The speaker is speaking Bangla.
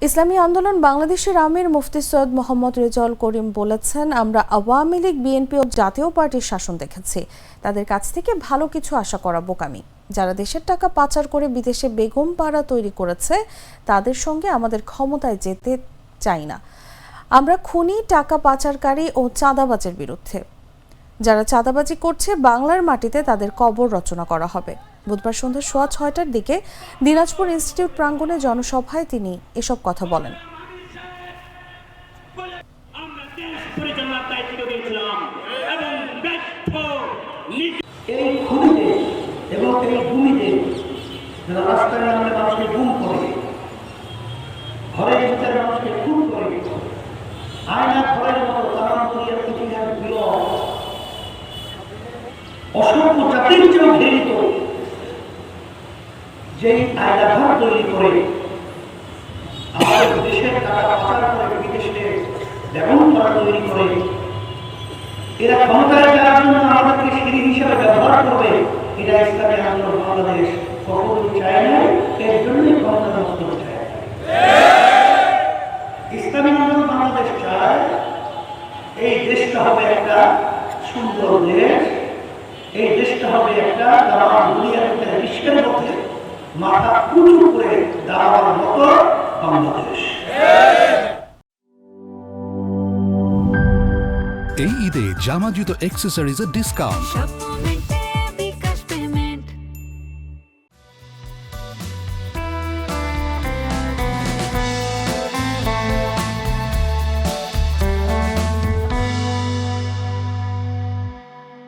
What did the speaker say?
ইসলামী আন্দোলন বাংলাদেশের আমির মুফতি সৈয়দ মোহাম্মদ রেজাউল করিম বলেছেন, আমরা আওয়ামী লীগ, বিএনপি ও জাতীয় পার্টির শাসন দেখেছি। তাদের কাছ থেকে ভালো কিছু আশা করা বোকামি। যারা দেশের টাকা পাচার করে বিদেশে বেগম পাড়া তৈরি করেছে, তাদের সঙ্গে আমাদের ক্ষমতায় যেতে চাই না। আমরা খুনি, টাকা পাচারকারী ও চাঁদাবাজের বিরুদ্ধে। যারা চাঁদাবাজি করছে বাংলার মাটিতে তাদের কবর রচনা করা হবে। বুধবার সন্ধ্যা 6:30টার দিকে দিনাজপুর ইনস্টিটিউট প্রাঙ্গণে জনসভায় তিনি এসব কথা বলেন। এই খুনিতে এবং এই ভূমিতে যারা রাস্তায় নামে মানুষকে গুম করে, ঘরের ভিতরে মানুষকে খুন করে, আয়না ঘরের মতো তারা দুনিয়ার ইতিহাস বিরল অসংখ্য জাতির চেয়েও ঘৃণিত যেই আয়না ঘর তৈরি করে আমাদের দেশের টাকা পাচার করে বিদেশে বেগম পাড়া তৈরি করে, এরা ক্ষমতায় যাওয়ার জন্য আমাদেরকে সিঁড়ি হিসেবে ব্যবহার করবে। এটা ইসলামী আন্দোলন বাংলাদেশ কখনোই চায় না, এর জন্যই ক্ষমতা নষ্ট চায়। ইসলামী আন্দোলন বাংলাদেশ চায় এই দেশটা হবে একটা সুন্দর দেশ, এই দেশটা হবে একটা তারা দুনিয়ার বিশ্বের মধ্যে মাথা উঁচু করে দাঁড়াবার মতো বাংলাদেশ। এই ঈদে জামা জুতো অ্যাক্সেসরিজের ডিসকাউন্ট।